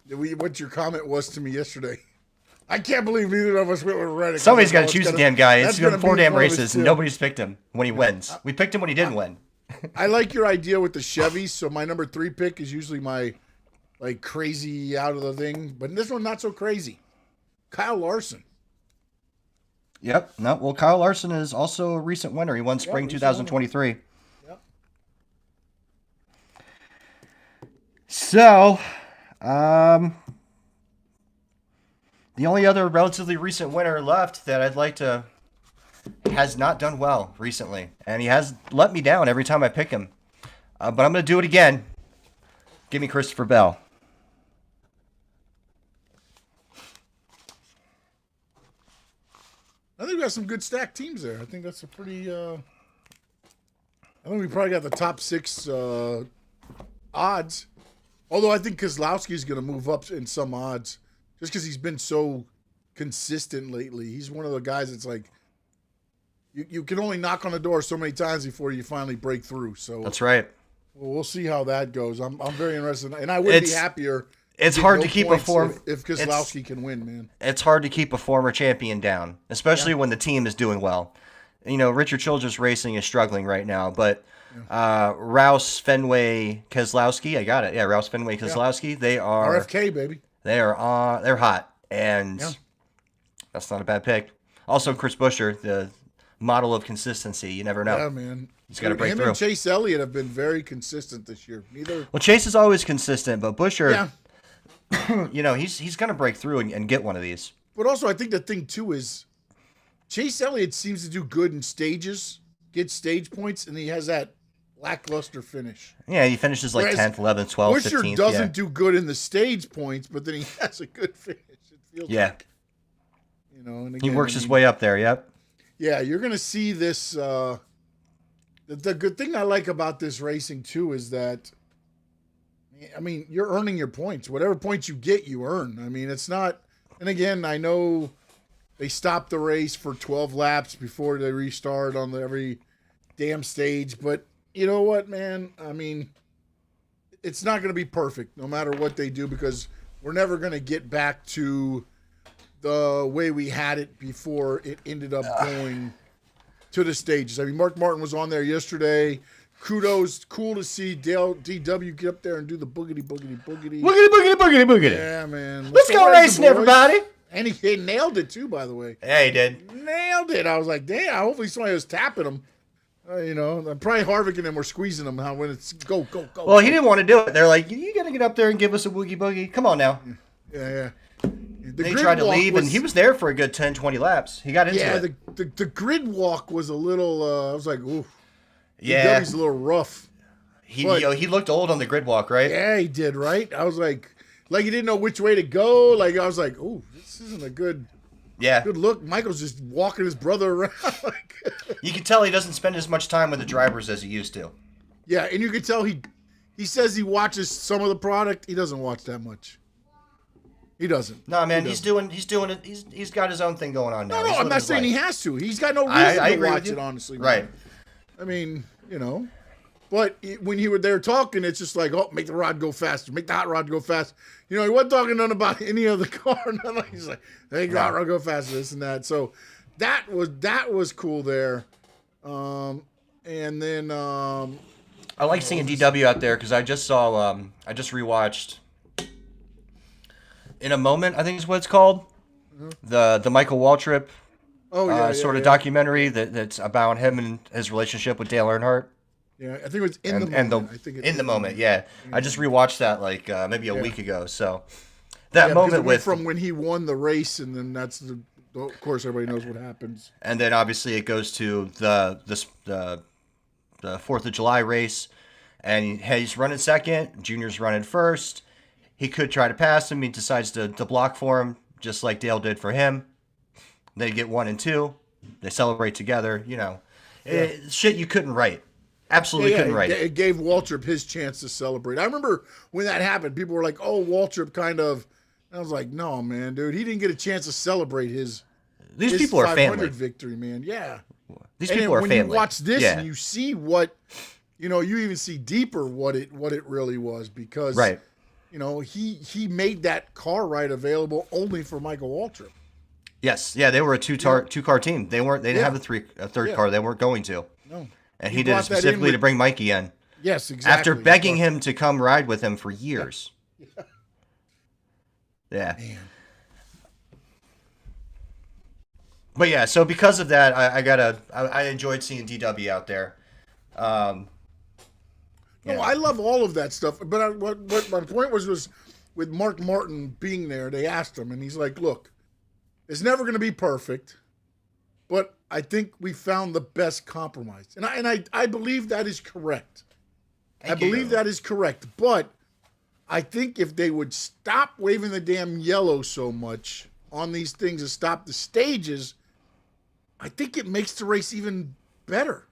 what your comment was to me yesterday. I can't believe neither of us went with Reddick. Somebody's got to choose the damn guy. It's been 4 damn races, and nobody's picked him when he wins. We picked him when he didn't win. I like your idea with the Chevys. So my number 3 pick is usually my crazy out of the thing, but this one not so crazy. Kyle Larson. Yep. No. Well, Kyle Larson is also a recent winner. He won spring 2023. Yep. So, the only other relatively recent winner left that I'd like to has not done well recently, and he has let me down every time I pick him. But I'm going to do it again. Give me Christopher Bell. I think we got some good stacked teams there. I think that's a pretty. I think we probably got the top 6 odds. Although I think Keselowski's going to move up in some odds just because he's been so consistent lately. He's one of the guys that's like, you can only knock on the door so many times before you finally break through. So that's right. Well, we'll see how that goes. I'm very interested, and I would be happier. It's hard to keep a if Keselowski can win, man. It's hard to keep a former champion down, especially when the team is doing well. You know, Richard Childress Racing is struggling right now, but Rouse, Fenway, Keselowski, I got it. Yeah, Rouse, Fenway, Keselowski, they are RFK, baby. They're hot, and that's not a bad pick. Also, Chris Buescher, the model of consistency. You never know. Yeah, man. He's got to break him through. And Chase Elliott have been very consistent this year. Well, Chase is always consistent, but Buescher, you know, he's going to break through and get one of these. But also, I think the thing, too, is Chase Elliott seems to do good in stages, get stage points, and he has that lackluster finish. Yeah, he finishes like 10th, 11th, 12th, 15th. Buescher doesn't do good in the stage points, but then he has a good finish. It feels like, you know, and again, he works his way up there, yep. Yeah, you're going to see this. The good thing I like about this racing, too, is that, I mean, you're earning your points. Whatever points you get, you earn. I mean, it's not, and again, I know they stop the race for 12 laps before they restart on every damn stage, but you know what, man? I mean, it's not going to be perfect no matter what they do, because we're never going to get back to the way we had it before it ended up going to the stages. I mean, Mark Martin was on there yesterday. Kudos. Cool to see Dale DW get up there and do the boogity, boogity, boogity. Boogity, boogity, boogity, boogity. Yeah, man. Let's go racing, everybody. And he nailed it, too, by the way. Yeah, he did. Nailed it. I was like, damn, hopefully somebody was tapping him. You know, probably Harvick and them were squeezing him when it's go, go, go. Well, he didn't want to do it. They're like, you got to get up there and give us a woogie boogie. Come on now. Yeah. They tried to leave, and he was there for a good 10, 20 laps. He got into it. Yeah, the grid walk was a little, I was like, ooh. Yeah. He's a little rough. He looked old on the grid walk, right? Yeah, he did, right? I was like he didn't know which way to go. Like, I was like, ooh, this isn't a good look. Michael's just walking his brother around. You can tell he doesn't spend as much time with the drivers as he used to. Yeah, and you can tell he says he watches some of the product. He doesn't watch that much. He doesn't. No, man, he's doing it. He's got his own thing going on now. No, I'm not saying he has to. He's got no reason to watch it, honestly. Right. Man. I mean, you know, but when you were there talking, it's just like, oh, make the rod go faster, make the hot rod go fast. You know, he wasn't talking nothing about any other car. He's like, make the hot rod go faster, this and that. So that was cool there. And then I like seeing DW out there because I just saw I just rewatched In a Moment, I think is what it's called. Mm-hmm. The Michael Waltrip sort of documentary that's about him and his relationship with Dale Earnhardt. Yeah, I think it was In the Moment. I think In the Moment, yeah. I just rewatched that like maybe a week ago. So that moment from when he won the race, and then that's of course everybody knows what happens. And then obviously it goes to the 4th of July race, and he's running second. Junior's running first. He could try to pass him. He decides to block for him, just like Dale did for him. They get 1 and 2. They celebrate together. You know, shit you couldn't write. Absolutely couldn't write. It gave Waltrip his chance to celebrate. I remember when that happened, people were like, "Oh, Waltrip kind of." And I was like, "No, man, dude, he didn't get a chance to celebrate his people are family victory, man." Yeah, these people are family. When you watch this and you see what, you know, you even see deeper what it really was, because you know, he made that car ride available only for Michael Waltrip. Yes, yeah, they were a two car team. They didn't have a third car. They weren't going to. No. And he did it specifically to bring Mikey in. Yes, exactly. After begging him to come ride with him for years. Yeah. Man. But yeah, so because of that, I enjoyed seeing DW out there. No, I love all of that stuff. But what my point was with Mark Martin being there, they asked him, and he's like, "Look, it's never going to be perfect, but I think we found the best compromise." And I believe that is correct. I believe that is correct. But I think if they would stop waving the damn yellow so much on these things and stop the stages, I think it makes the race even better.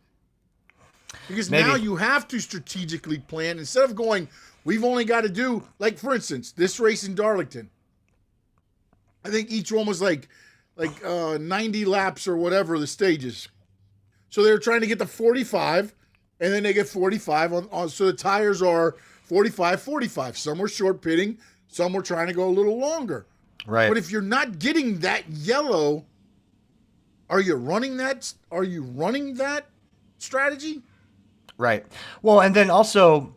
Because now you have to strategically plan. Instead of going, we've only got to do, like, for instance, this race in Darlington. I think each one was like 90 laps or whatever the stages. So they were trying to get to 45, and then they get 45 on. So the tires are 45, 45. Some were short pitting, some were trying to go a little longer. Right. But if you're not getting that yellow, are you running that? Are you running that strategy? Right. Well, and then also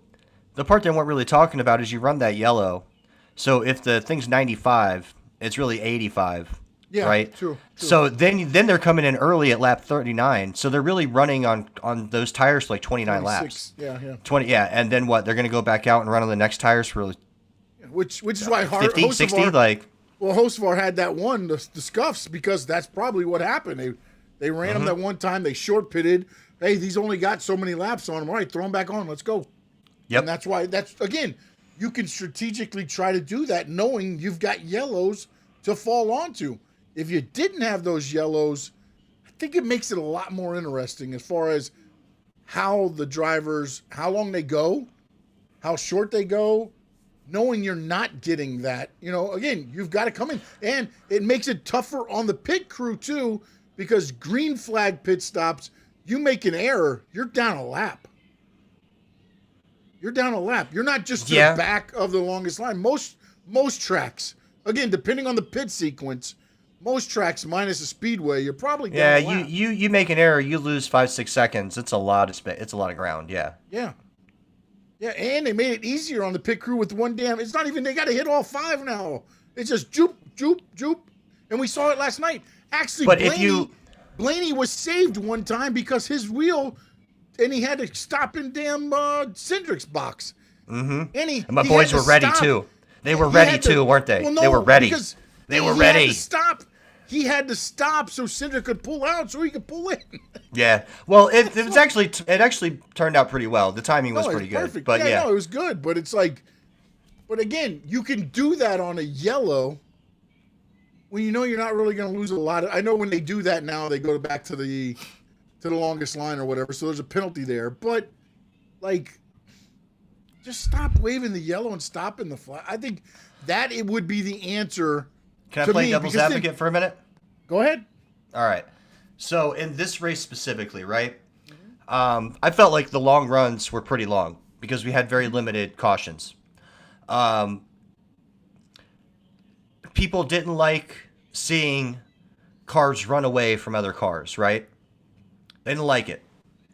the part they weren't really talking about is you run that yellow. So if the thing's 95, it's really 85. Yeah, right. True. So then they're coming in early at lap 39. So they're really running on those tires for like 29 laps. Yeah. 20. Yeah, and then what? They're going to go back out and run on the next tires for which is why 50, 60. Like, well, Hocevar had that one, the scuffs, because that's probably what happened. They ran them that one time. They short pitted. Hey, these only got so many laps on them. All right, throw them back on. Let's go. Yep. And that's why, again, you can strategically try to do that knowing you've got yellows to fall onto. If you didn't have those yellows, I think it makes it a lot more interesting as far as how the drivers, how long they go, how short they go, knowing you're not getting that. Again, you've got to come in. And it makes it tougher on the pit crew, too, because green flag pit stops, you make an error, you're down a lap. You're down a lap. You're not just to the back of the longest line. Most tracks, again, depending on the pit sequence, most tracks minus a speedway, you're probably down a lap. you make an error, you lose 5-6 seconds. It's a lot of ground. Yeah. Yeah, and they made it easier on the pit crew with one damn. It's not even they got to hit all 5 now. It's just joop, joop, joop, and we saw it last night. Actually, but Blaney was saved one time because his wheel, and he had to stop in damn Cindric's box. Mm-hmm. And my boys were ready too. They were ready too, weren't they? Well, no, they were ready. They were ready. He had to stop so Cindric could pull out so he could pull in. Yeah. Well, it actually turned out pretty well. The timing was pretty good. Perfect. But no, it was good. But it's like, but again, you can do that on a yellow when you know you're not really going to lose a lot. I know when they do that now, they go back to the longest line or whatever. So there's a penalty there. But like, just stop waving the yellow and stop in the flag. I think that it would be the answer. Can I play devil's advocate for a minute? Go ahead. All right. So in this race specifically, right? I felt like the long runs were pretty long because we had very limited cautions. People didn't like seeing cars run away from other cars, right? They didn't like it.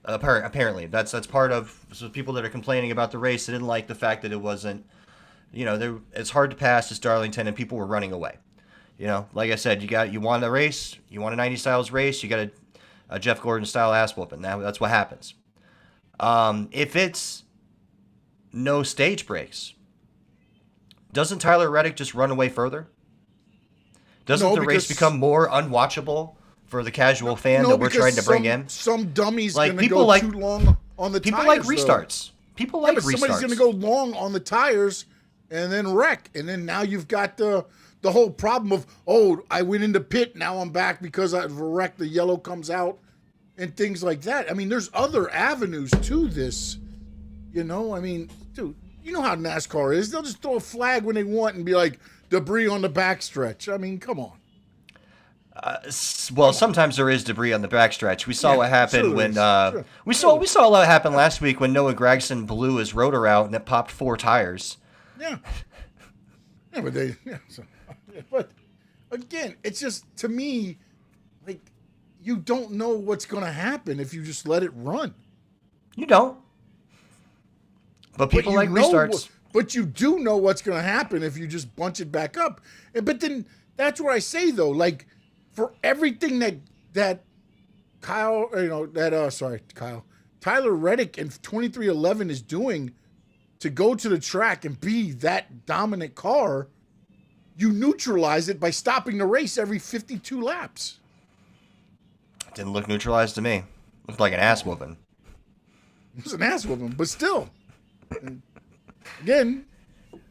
Apparently, that's part of people that are complaining about the race. They didn't like the fact that it wasn't, it's hard to pass as Darlington, and people were running away. Like I said, you want a race, you want a 90 styles race, you got a Jeff Gordon style ass whooping. That's what happens. If it's no stage breaks, doesn't Tyler Reddick just run away further? Doesn't the race become more unwatchable for the casual fan that we're trying to bring in? Some dummies like going to go too long on the people tires. People like restarts. People like restarts. Somebody's going to go long on the tires and then wreck. And then now you've got the whole problem of, I went into pit, now I'm back because I've wrecked, the yellow comes out and things like that. I mean, there's other avenues to this, I mean, dude, you know how NASCAR is. They'll just throw a flag when they want and be like, debris on the backstretch. I mean, come on. Sometimes there is debris on the backstretch. We saw what happened when we saw a lot happen last week when Noah Gragson blew his rotor out and it popped 4 tires. Yeah. But again, it's just, to me, like, you don't know what's going to happen if you just let it run. You don't. But people like restarts. But you do know what's going to happen if you just bunch it back up. But then that's what I say, though. Like, for everything that Tyler Reddick in 2311 is doing to go to the track and be that dominant car, you neutralize it by stopping the race every 52 laps. It didn't look neutralized to me. It looked like an ass whooping. It was an ass whooping, but still. Again,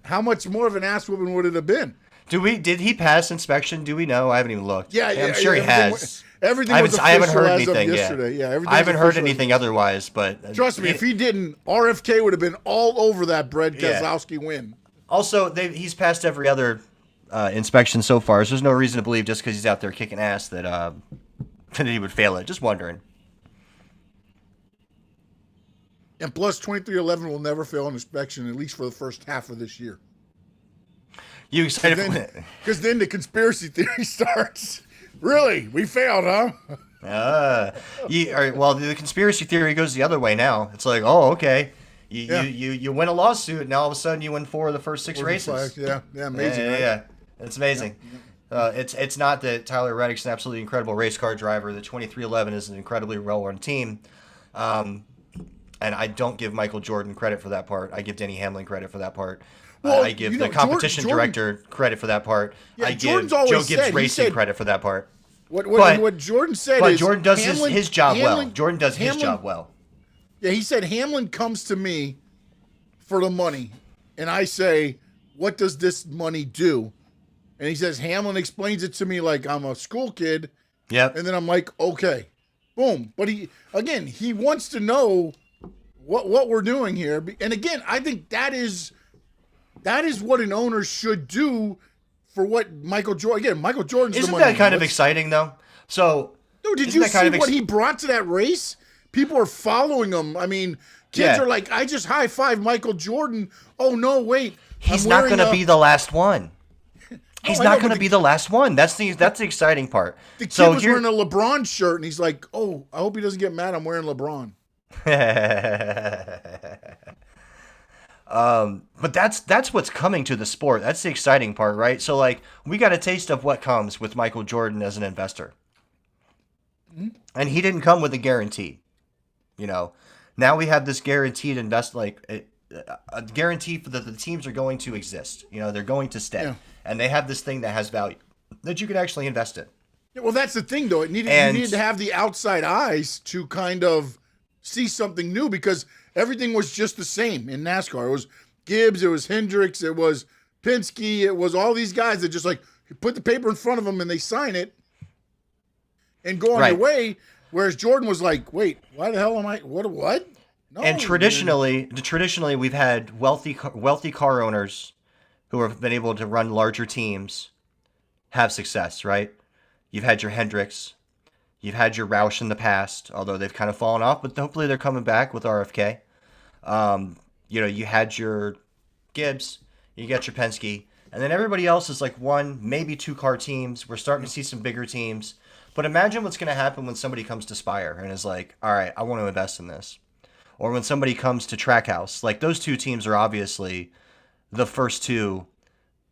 how much more of an ass whooping would it have been? Did he pass inspection? Do we know? I haven't even looked. Yeah, I'm sure he has. Everything was official. I haven't heard anything yesterday. Yeah, I haven't heard anything otherwise. But trust me, if he didn't, RFK would have been all over that Brad Keselowski win. Also, he's passed every other inspection so far, so there's no reason to believe just because he's out there kicking ass that he would fail it. Just wondering. And plus, 2311 will never fail an inspection, at least for the first half of this year. You excited for it? Because then the conspiracy theory starts. Really? We failed, huh? Well, the conspiracy theory goes the other way now. It's like, oh, okay. You win a lawsuit, and all of a sudden you win 4 of the first 6 races. Yeah, amazing. Yeah. It's amazing. It's not that Tyler Reddick's an absolutely incredible race car driver. The 2311 is an incredibly well-run team. And I don't give Michael Jordan credit for that part. I give Denny Hamlin credit for that part. Well, I give the competition director credit for that part. Yeah, I give Joe Gibbs Racing credit for that part. What Jordan said but is... But Jordan does his job well. Jordan does his job well. Yeah, he said, Hamlin comes to me for the money. And I say, what does this money do? And he says, Hamlin explains it to me like I'm a school kid. Yep. And then I'm like, okay. Boom. But he wants to know what we're doing here. And again, I think that is what an owner should do for what Michael Jordan... Again, Michael Jordan's Isn't the money. that kind of exciting, though? So... Dude, did you see what he brought to that race? People are following him. I mean, kids are like, I just high-fived Michael Jordan. Oh, no, wait. He's not going to be the last one. He's not going to be the last one. That's the exciting part. The kid was wearing a LeBron shirt, and he's like, oh, I hope he doesn't get mad I'm wearing LeBron. But that's what's coming to the sport. That's the exciting part, right? So, like, we got a taste of what comes with Michael Jordan as an investor. Mm-hmm. And he didn't come with a guarantee. You know, now we have this guaranteed a guarantee for that the teams are going to exist. You know, they're going to stay, and they have this thing that has value that you can actually invest in. Yeah, well, that's the thing, though. You needed to have the outside eyes to kind of see something new because everything was just the same in NASCAR. It was Gibbs, it was Hendricks, it was Penske, it was all these guys that just like put the paper in front of them and they sign it and go on their way. Whereas Jordan was like, wait, why the hell am I? What? No. And traditionally, we've had wealthy car owners who have been able to run larger teams have success, right? You've had your Hendricks, you've had your Roush in the past, although they've kind of fallen off, but hopefully they're coming back with RFK. You had your Gibbs, you got your Penske, and then everybody else is like 1, maybe 2 car teams. We're starting to see some bigger teams. But imagine what's going to happen when somebody comes to Spire and is like, all right, I want to invest in this. Or when somebody comes to Trackhouse. Like, those 2 teams are obviously the first 2,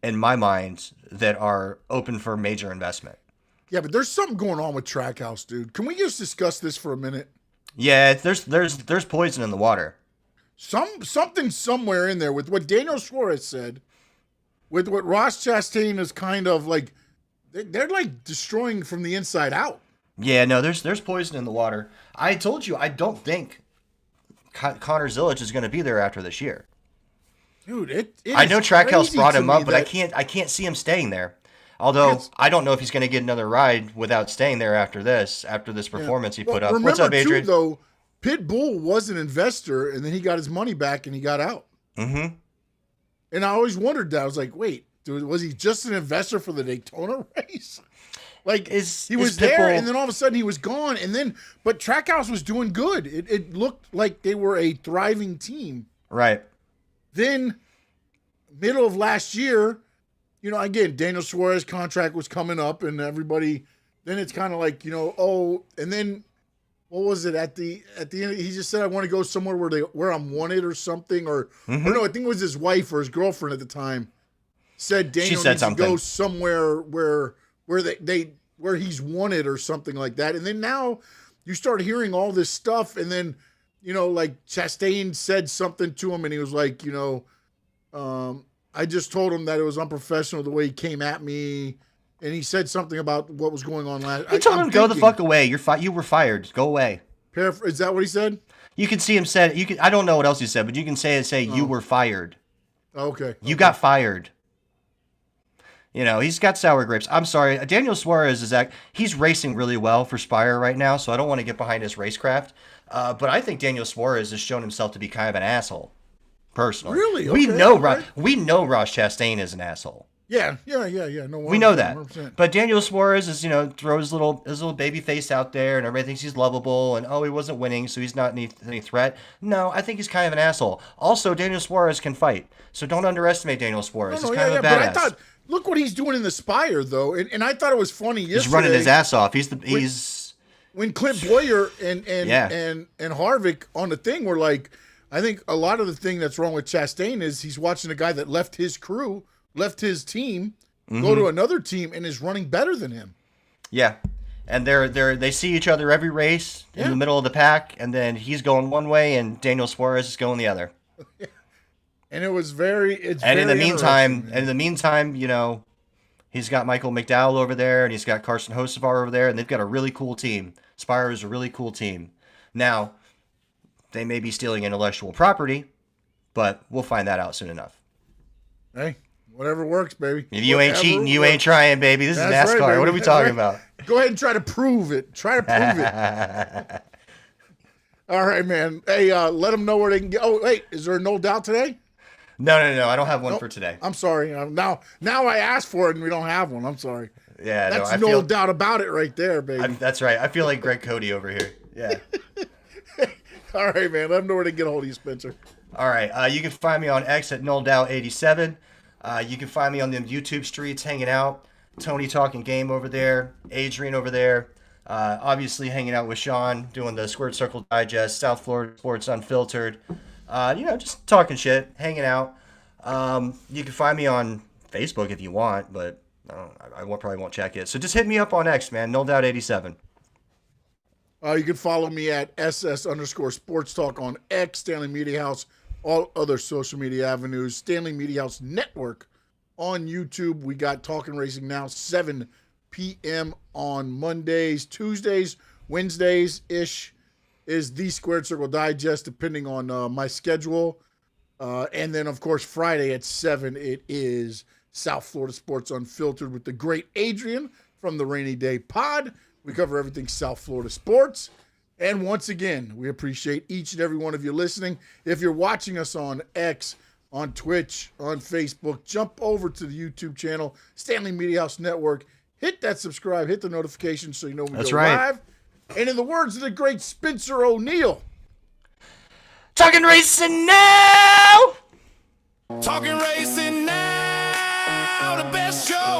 in my mind, that are open for major investment. Yeah, but there's something going on with Trackhouse, dude. Can we just discuss this for a minute? Yeah, there's poison in the water. Something somewhere in there with what Daniel Suarez said, with what Ross Chastain is kind of like, they're like destroying from the inside out. Yeah, no, there's poison in the water. I told you, I don't think Connor Zilic is going to be there after this year. Dude, I know Trackhouse brought him up, but I can't see him staying there. Although I don't know if he's going to get another ride without staying there after this performance he put up. Remember, what's up, Adrian? Too, though, Pitbull was an investor, and then he got his money back and he got out. Mm-hmm. And I always wondered that. I was like, wait, was he just an investor for the Daytona race? Like, he was there, and then all of a sudden he was gone. And then, but Trackhouse was doing good. It looked like they were a thriving team. Right. Then, middle of last year, again, Daniel Suarez contract was coming up, and everybody. Then it's kind of like, and then what was it at the end? He just said, "I want to go somewhere where I'm wanted or something," or no, I think it was his wife or his girlfriend at the time said Daniel needs to go somewhere where he's wanted or something like that. And then now you start hearing all this stuff, and then like Chastain said something to him, and he was like, I just told him that it was unprofessional the way he came at me. And he said something about what was going on last. He told him, "Go the fuck away. You were fired. Go away." Is that what he said? You can see him said. I don't know what else he said, but you can say you were fired. Okay. You got fired. He's got sour grapes. I'm sorry. Daniel Suarez he's racing really well for Spire right now, so I don't want to get behind his racecraft. But I think Daniel Suarez has shown himself to be kind of an asshole. Personally, really, we know Ross Chastain is an asshole. Yeah. No, We know that. 100%. But Daniel Suarez is, throws his little baby face out there, and everybody thinks he's lovable, and he wasn't winning, so he's not any threat. No, I think he's kind of an asshole. Also, Daniel Suarez can fight, so don't underestimate Daniel Suarez. He's kind of a badass. But I thought, look what he's doing in the Spire, though, and I thought it was funny yesterday. He's running his ass off. When Clint Boyer and Harvick on the thing were like, I think a lot of the thing that's wrong with Chastain is he's watching a guy that left his crew, left his team, go to another team, and is running better than him. Yeah, and they see each other every race in the middle of the pack, and then he's going one way, and Daniel Suarez is going the other. And it was very. In the meantime, he's got Michael McDowell over there, and he's got Carson Hocevar over there, and they've got a really cool team. Spire is a really cool team. Now, they may be stealing intellectual property, but we'll find that out soon enough. Hey, whatever works, baby. If you ain't cheating, you ain't trying, baby. This is NASCAR. Right, what are we talking about? Go ahead and try to prove it. All right, man. Hey, let them know where they can get. Oh, wait, is there no doubt today? No. I don't have one for today. I'm sorry. Now I asked for it and we don't have one. I'm sorry. Yeah, that's no doubt about it right there, baby. That's right. I feel like Greg Cody over here. Yeah. All right, man. Let them know where to get a hold of you, Spencer. All right. You can find me on X at NoldOut87. You can find me on them YouTube streets hanging out. Tony talking game over there. Adrian over there. Obviously hanging out with Sean, doing the Squared Circle Digest, South Florida Sports Unfiltered. Just talking shit, hanging out. You can find me on Facebook if you want, but I probably won't check it. So just hit me up on X, man. NoldOut87. You can follow me at SS_Sports Talk on X, Stanley Media House, all other social media avenues, Stanley Media House Network on YouTube. We got Talking Racing now, 7 p.m. on Mondays, Tuesdays, Wednesdays-ish is the Squared Circle Digest, depending on my schedule. And then, of course, Friday at 7, it is South Florida Sports Unfiltered with the great Adrian from the Rainy Day Pod. We cover everything South Florida sports. And once again, we appreciate each and every one of you listening. If you're watching us on X, on Twitch, on Facebook, jump over to the YouTube channel, Stanley Media House Network. Hit that subscribe, hit the notification so you know when we go live. And in the words of the great Spencer O'Neill, Talking Racing now! Talking racing now, the best show